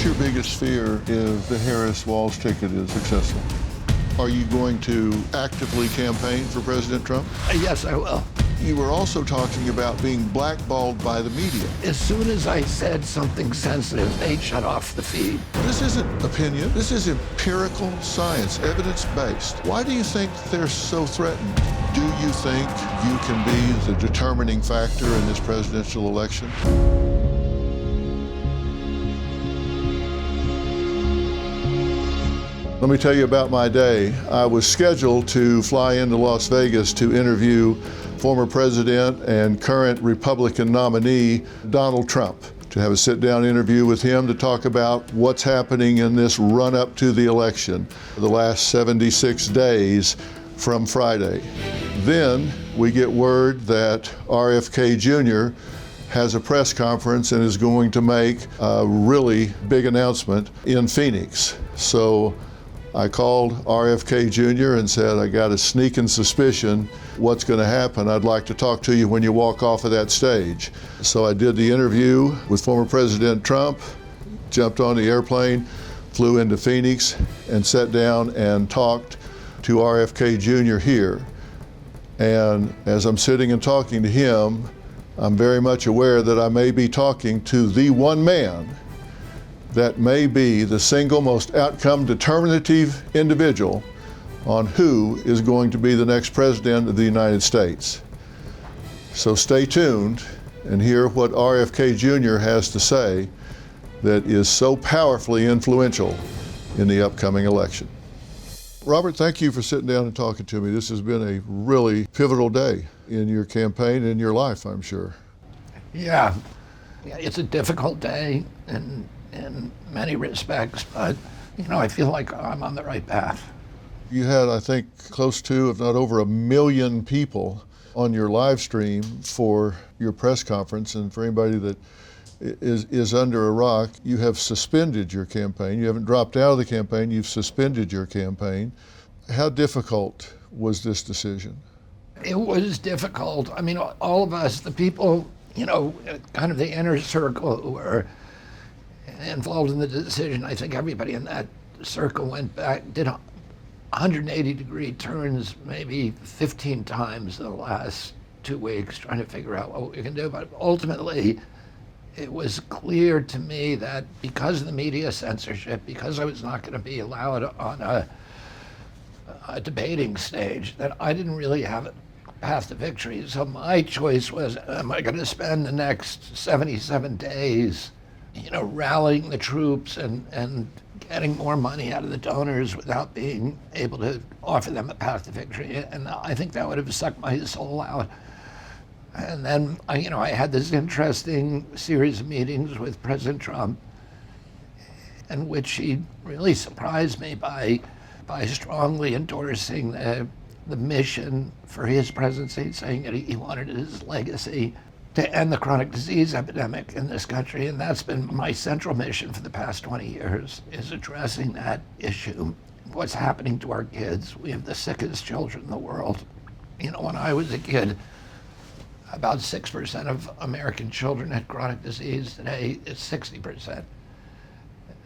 What's your biggest fear if the Harris-Walz ticket is successful? Are you going to actively campaign for President Trump? Yes, I will. You were also talking about being blackballed by the media. As soon as I said something sensitive, they shut off the feed. This isn't opinion. This is empirical science, evidence-based. Why do you think they're so threatened? Do you think you can be the determining factor in this presidential election? Let me tell you about my day. I was scheduled to fly into Las Vegas to interview former president and current Republican nominee, Donald Trump, to have a sit-down interview with him to talk about what's happening in this run-up to the election, the last 76 days from Friday. Then we get word that RFK Jr. has a press conference and is going to make a really big announcement in Phoenix. So I called RFK Jr. and said, I got a sneaking suspicion what's going to happen. I'd like to talk to you when you walk off of that stage. So I did the interview with former President Trump, jumped on the airplane, flew into Phoenix, and sat down and talked to RFK Jr. here. And as I'm sitting and talking to him, I'm very much aware that I may be talking to the one man that may be the single most outcome determinative individual on who is going to be the next president of the United States. So stay tuned and hear what RFK Jr. has to say that is so powerfully influential in the upcoming election. Robert, thank you for sitting down and talking to me. This has been a really pivotal day in your campaign and your life, I'm sure. Yeah, it's a difficult day in many respects, but I feel like I'm on the right path. You had, I think, close to, if not over 1 million people on your live stream for your press conference, and for anybody that is under a rock, you have suspended your campaign. You haven't dropped out of the campaign, you've suspended your campaign. How difficult was this decision? It was difficult. I mean, all of us, the people, kind of the inner circle who were involved in the decision, I think everybody in that circle went back, did 180-degree turns maybe 15 times in the last 2 weeks trying to figure out what we can do. But ultimately, it was clear to me that because of the media censorship, because I was not going to be allowed on a debating stage, that I didn't really have a path to victory. So my choice was, am I going to spend the next 77 days rallying the troops and getting more money out of the donors without being able to offer them a path to victory? And I think that would have sucked my soul out. And then, I had this interesting series of meetings with President Trump, in which he really surprised me by strongly endorsing the mission for his presidency, saying that he wanted his legacy to end the chronic disease epidemic in this country. And that's been my central mission for the past 20 years, is addressing that issue. What's happening to our kids? We have the sickest children in the world. When I was a kid, about 6% of American children had chronic disease. Today, it's 60%.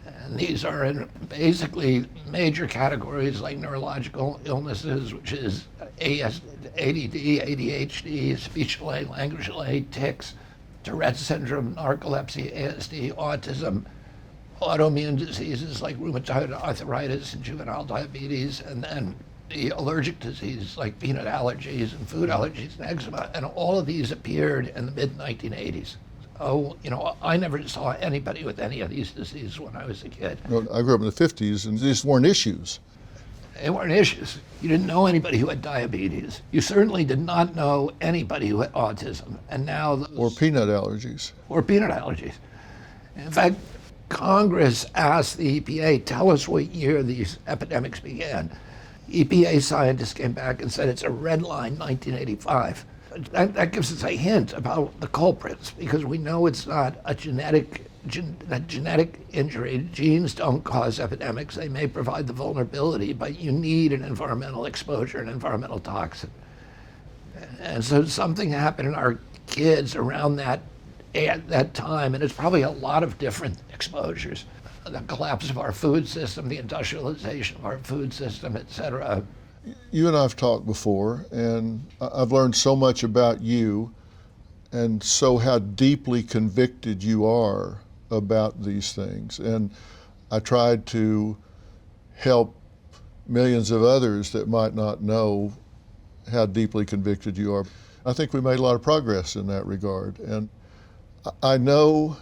And these are in basically major categories like neurological illnesses, which is ADD, ADHD, speech delay, language delay, tics, Tourette syndrome, narcolepsy, ASD, autism, autoimmune diseases like rheumatoid arthritis and juvenile diabetes, and then the allergic diseases like peanut allergies and food allergies and eczema. And all of these appeared in the mid-1980s. Oh, I never saw anybody with any of these diseases when I was a kid. Well, I grew up in the 50s, and these weren't issues. They weren't issues. You didn't know anybody who had diabetes. You certainly did not know anybody who had autism. And now or peanut allergies. Or peanut allergies. In fact, Congress asked the EPA, tell us what year these epidemics began. EPA scientists came back and said it's a red line, 1985. That gives us a hint about the culprits, because we know it's not a genetic injury. Genes don't cause epidemics. They may provide the vulnerability, but you need an environmental exposure, an environmental toxin. And so something happened in our kids around that time, and it's probably a lot of different exposures. the collapse of our food system, the industrialization of our food system, et cetera. You and I have talked before, and I've learned so much about you and so how deeply convicted you are about these things. And I tried to help millions of others that might not know how deeply convicted you are. I think we made a lot of progress in that regard. And I know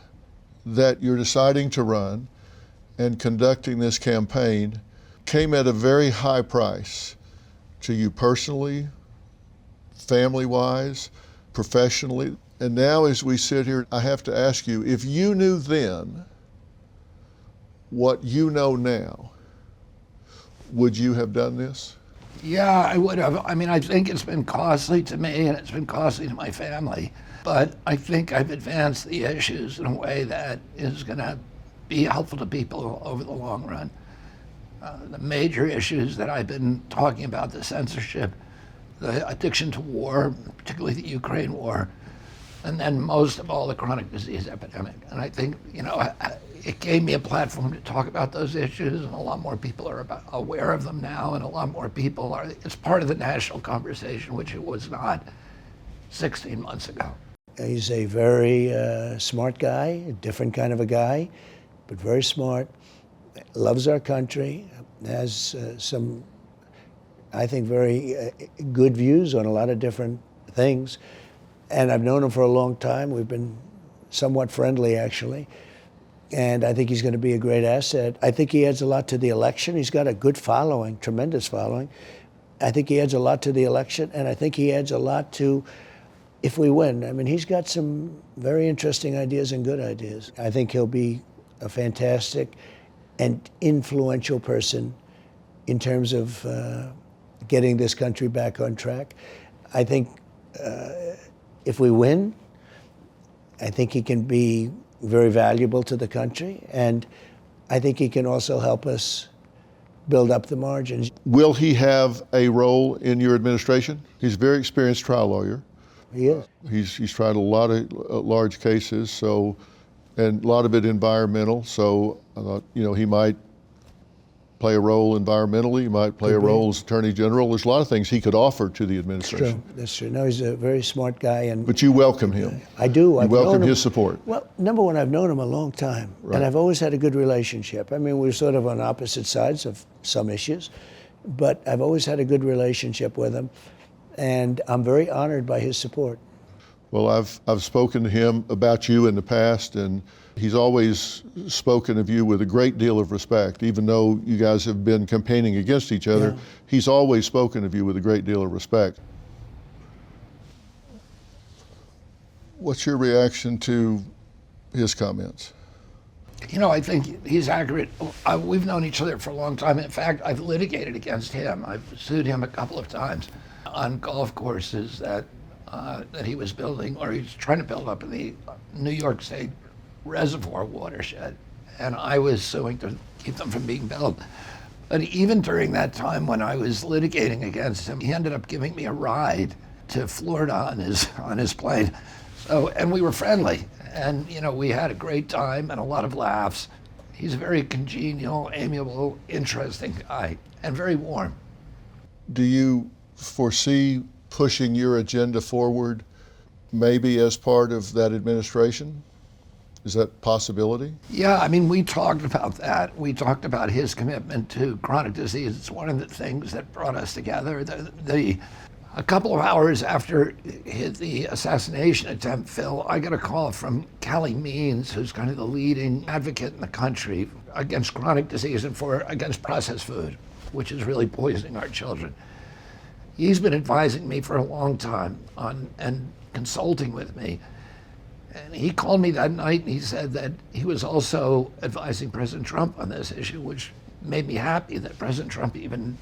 that you're deciding to run and conducting this campaign came at a very high price to you personally, family-wise, professionally. And now as we sit here, I have to ask you, if you knew then what you know now, would you have done this? Yeah, I would have. I mean, I think it's been costly to me and it's been costly to my family, but I think I've advanced the issues in a way that is going to be helpful to people over the long run. The major issues that I've been talking about, the censorship, the addiction to war, particularly the Ukraine war, and then most of all, the chronic disease epidemic. And I think, it gave me a platform to talk about those issues, and a lot more people are aware of them now, and a lot more people are, it's part of the national conversation, which it was not 16 months ago. He's a very smart guy, a different kind of a guy, but very smart, loves our country, has some, I think, very good views on a lot of different things. And I've known him for a long time. We've been somewhat friendly, actually. And I think he's going to be a great asset. I think he adds a lot to the election. He's got a good following, tremendous following. I think he adds a lot to the election, and I think he adds a lot to if we win. I mean, he's got some very interesting ideas and good ideas. I think he'll be a fantastic and influential person in terms of getting this country back on track. I think if we win, I think he can be very valuable to the country, and I think he can also help us build up the margins. Will he have a role in your administration? He's a very experienced trial lawyer. He is. He's tried a lot of large cases, so, and a lot of it environmental. So I thought, he might play a role environmentally. He might play a role as Attorney General. There's a lot of things he could offer to the administration. That's true. No, he's a very smart guy, But you welcome him. I do. You welcome his support. Well, number one, I've known him a long time, right. And I've always had a good relationship. I mean, we're sort of on opposite sides of some issues, but I've always had a good relationship with him, and I'm very honored by his support. Well, I've spoken to him about you in the past, and he's always spoken of you with a great deal of respect. Even though you guys have been campaigning against each other, he's always spoken of you with a great deal of respect. What's your reaction to his comments? I think he's accurate. We've known each other for a long time. In fact, I've litigated against him. I've sued him a couple of times on golf courses that he was building, or he's trying to build up in the New York State reservoir watershed, and I was suing to keep them from being built. But even during that time when I was litigating against him, he ended up giving me a ride to Florida on his plane. So, and we were friendly, and we had a great time and a lot of laughs. He's a very congenial, amiable, interesting guy, and very warm. Do you foresee pushing your agenda forward, maybe as part of that administration? Is that a possibility? Yeah, I mean, we talked about that. We talked about his commitment to chronic disease. It's one of the things that brought us together. A couple of hours after the assassination attempt, Phil, I got a call from Kelly Means, who's kind of the leading advocate in the country against chronic disease and against processed food, which is really poisoning our children. He's been advising me for a long time and consulting with me. And he called me that night and he said that he was also advising President Trump on this issue, which made me happy that President Trump even,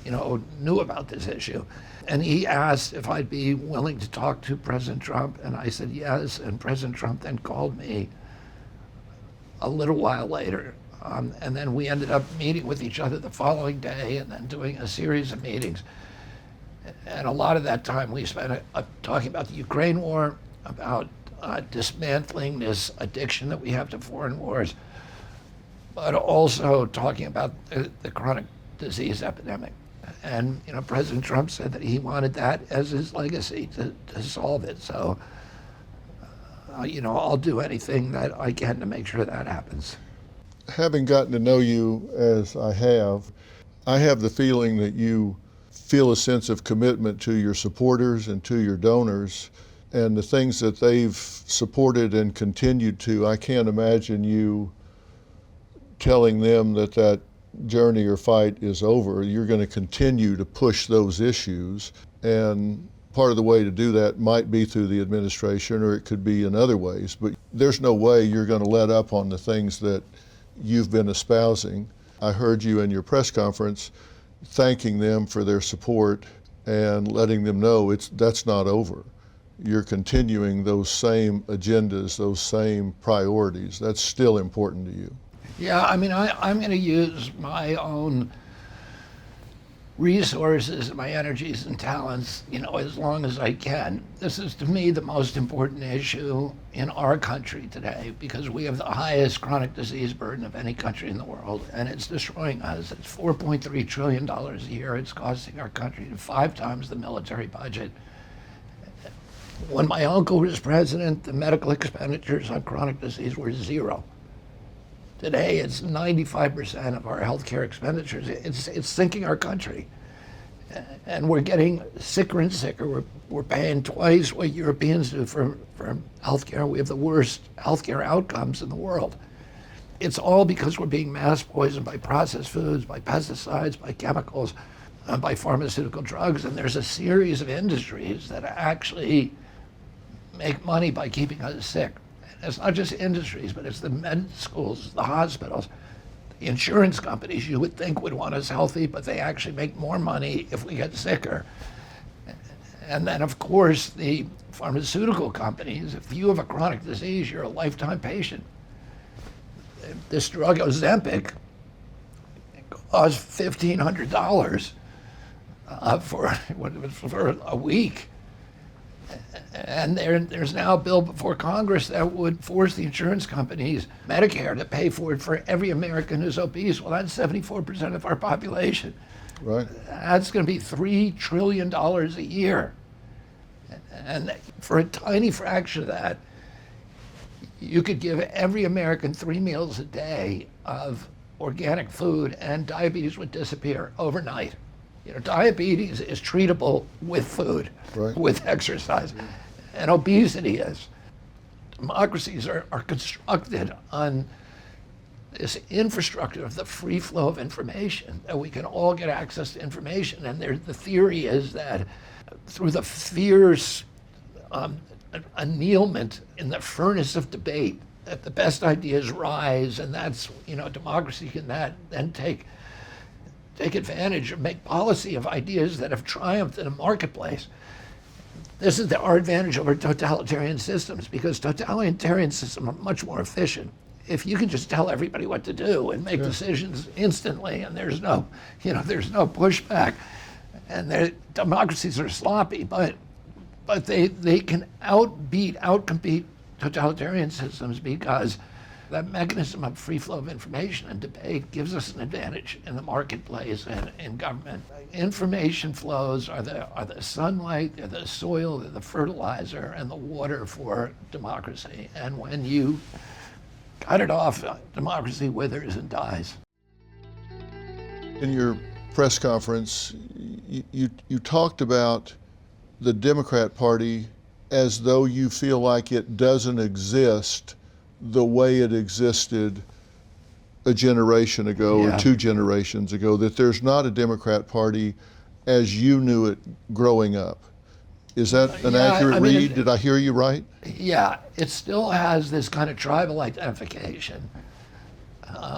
knew about this issue. And he asked if I'd be willing to talk to President Trump, and I said yes. And President Trump then called me a little while later. And then we ended up meeting with each other the following day and then doing a series of meetings. And a lot of that time we spent talking about the Ukraine war, about dismantling this addiction that we have to foreign wars, but also talking about the chronic disease epidemic. And President Trump said that he wanted that as his legacy to solve it. So, I'll do anything that I can to make sure that happens. Having gotten to know you as I have the feeling that you feel a sense of commitment to your supporters and to your donors, and the things that they've supported and continued to. I can't imagine you telling them that journey or fight is over. You're going to continue to push those issues, and part of the way to do that might be through the administration, or it could be in other ways, but there's no way you're going to let up on the things that you've been espousing. I heard you in your press conference thanking them for their support and letting them know that's not over. You're continuing those same agendas, those same priorities. That's still important to you. Yeah, I'm going to use my own resources, my energies and talents, as long as I can. This is, to me, the most important issue in our country today, because we have the highest chronic disease burden of any country in the world, and it's destroying us. It's $4.3 trillion a year. It's costing our country 5 times the military budget. When my uncle was president, the medical expenditures on chronic disease were 0. Today, it's 95% of our healthcare expenditures. It's sinking our country. And we're getting sicker and sicker. We're paying twice what Europeans do for healthcare. We have the worst healthcare outcomes in the world. It's all because we're being mass poisoned by processed foods, by pesticides, by chemicals, by pharmaceutical drugs. And there's a series of industries that actually make money by keeping us sick. It's not just industries, but it's the med schools, the hospitals, the insurance companies you would think would want us healthy, but they actually make more money if we get sicker. And then, of course, the pharmaceutical companies. If you have a chronic disease, you're a lifetime patient. This drug, Ozempic, costs $1,500 for a week. And there's now a bill before Congress that would force the insurance companies, Medicare, to pay for it for every American who's obese. Well, that's 74% of our population. Right. That's going to be $3 trillion a year. And for a tiny fraction of that, you could give every American 3 meals a day of organic food, and diabetes would disappear overnight. Diabetes is treatable with food, right, with exercise, and obesity is. Democracies are constructed on this infrastructure of the free flow of information, that we can all get access to information. And the theory is that through the fierce annealment in the furnace of debate, that the best ideas rise, and that's, democracy can then take advantage or make policy of ideas that have triumphed in a marketplace. This is our advantage over totalitarian systems, because totalitarian systems are much more efficient. If you can just tell everybody what to do and make decisions instantly, and there's no pushback, and democracies are sloppy, but they can outcompete totalitarian systems, because that mechanism of free flow of information and debate gives us an advantage in the marketplace and in government. Information flows are the sunlight, they're the soil, they're the fertilizer, and the water for democracy. And when you cut it off, democracy withers and dies. In your press conference, you talked about the Democrat Party as though you feel like it doesn't exist the way it existed a generation ago, or 2 generations ago, that there's not a Democrat Party as you knew it growing up. Is that an accurate read? Did I hear you right? Yeah, it still has this kind of tribal identification.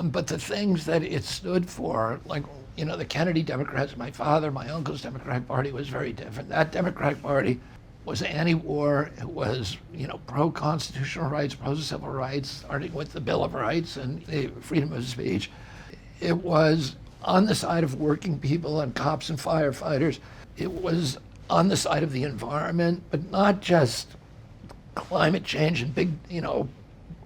But the things that it stood for, like, the Kennedy Democrats, my uncle's Democratic Party was very different. That Democratic Party was anti-war. It was, pro-constitutional rights, pro-civil rights, starting with the Bill of Rights and the freedom of speech. It was on the side of working people and cops and firefighters. It was on the side of the environment, but not just climate change and big,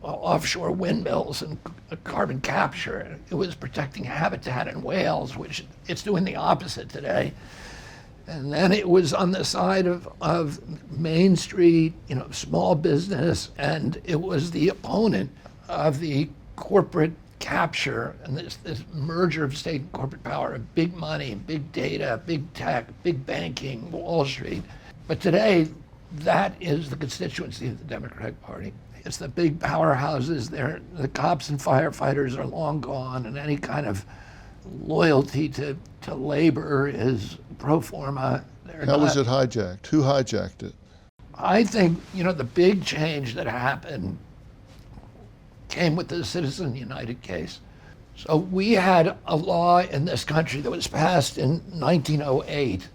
offshore windmills and carbon capture. It was protecting habitat in whales, which it's doing the opposite today. And then it was on the side of Main Street, small business, and it was the opponent of the corporate capture and this merger of state and corporate power, of big money, big data, big tech, big banking, Wall Street. But today, that is the constituency of the Democratic Party. It's the big powerhouses. The cops and firefighters are long gone, and any kind of loyalty to labor is pro forma. How was it hijacked? Who hijacked it? I think, the big change that happened came with the Citizen United case. So we had a law in this country that was passed in 1908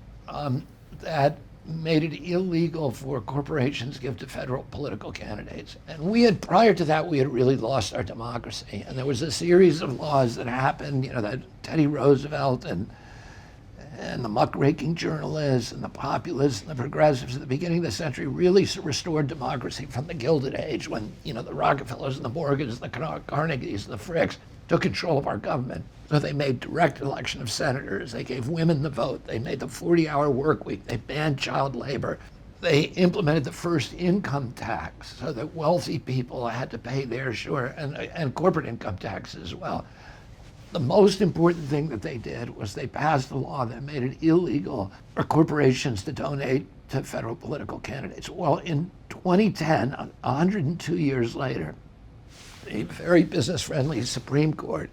that made it illegal for corporations to give to federal political candidates. And prior to that, we had really lost our democracy. And there was a series of laws that happened, that Teddy Roosevelt and the muckraking journalists and the populists and the progressives at the beginning of the century really restored democracy from the Gilded Age when, the Rockefellers and the Morgans, the Carnegies, and the Fricks took control of our government. So they made direct election of senators. They gave women the vote. They made the 40-hour work week. They banned child labor. They implemented the first income tax so that wealthy people had to pay their share, and corporate income tax as well. The most important thing that they did was they passed a law that made it illegal for corporations to donate to federal political candidates. Well, in 2010, 102 years later, a very business-friendly Supreme Court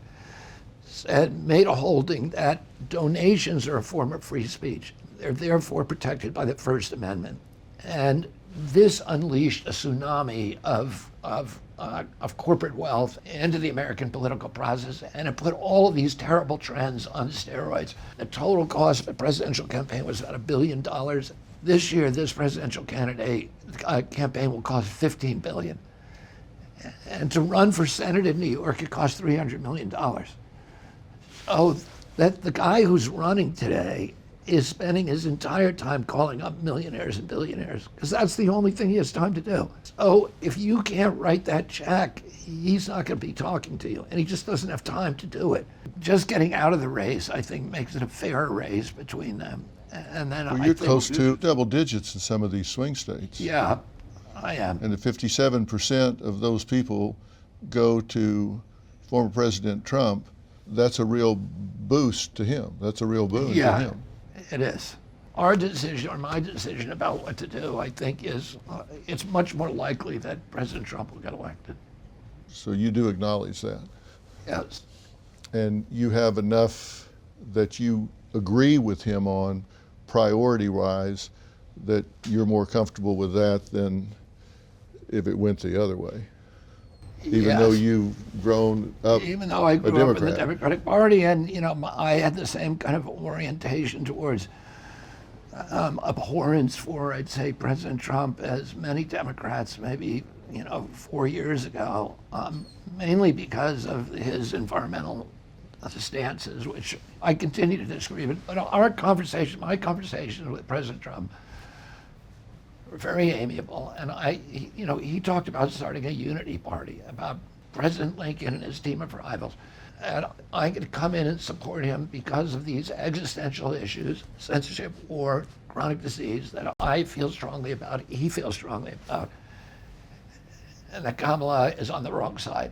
made a holding that donations are a form of free speech. They're therefore protected by the First Amendment. And this unleashed a tsunami of corporate wealth into the American political process, and it put all of these terrible trends on steroids. The total cost of a presidential campaign was about $1 billion. This year, this presidential campaign will cost $15 billion. And to run for Senate in New York, it costs $300 million. So that the guy who's running today is spending his entire time calling up millionaires and billionaires, because that's the only thing he has time to do. So if you can't write that check, he's not going to be talking to you, and he just doesn't have time to do it. Just getting out of the race, I think, makes it a fair race between them. And then you're close to double digits in some of these swing states. Yeah, I am. And if 57% of those people go to former President Trump, that's a real boost to him. That's a real boon to him. It is. Our decision, or my decision about what to do, I think is, it's much more likely that President Trump will get elected. So you do acknowledge that? Yes. And you have enough that you agree with him on priority-wise that you're more comfortable with that than if it went the other way? Even though you've grown up Even though I grew up in the Democratic Party, and I had the same kind of orientation towards abhorrence for, I'd say, President Trump as many Democrats, maybe 4 years ago, mainly because of his environmental stances, which I continue to disagree with. But my conversations with President Trump were very amiable, and he talked about starting a unity party, about President Lincoln and his team of rivals. And I could come in and support him because of these existential issues, censorship, war, chronic disease, that I feel strongly about, he feels strongly about, and that Kamala is on the wrong side.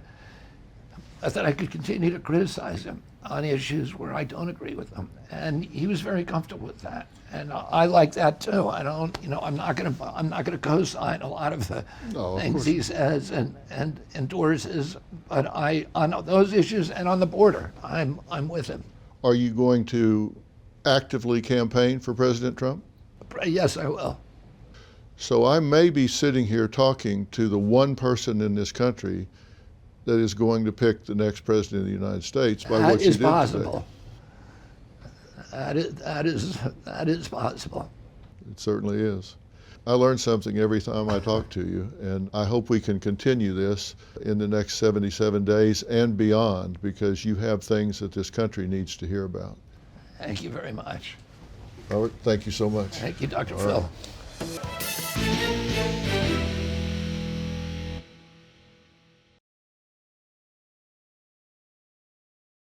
I thought I could continue to criticize him on issues where I don't agree with him, and he was very comfortable with that, and I like that too. I don't, I'm not going to co-sign a lot of the things he says and endorses, but on those issues and on the border, I'm with him. Are you going to actively campaign for President Trump? Yes, I will. So I may be sitting here talking to the one person in this country that is going to pick the next president of the United States by what you did today. That is possible. It certainly is. I learn something every time I talk to you, and I hope we can continue this in the next 77 days and beyond, because you have things that this country needs to hear about. Thank you very much. Robert, thank you so much. Thank you, Dr. Phil. Right.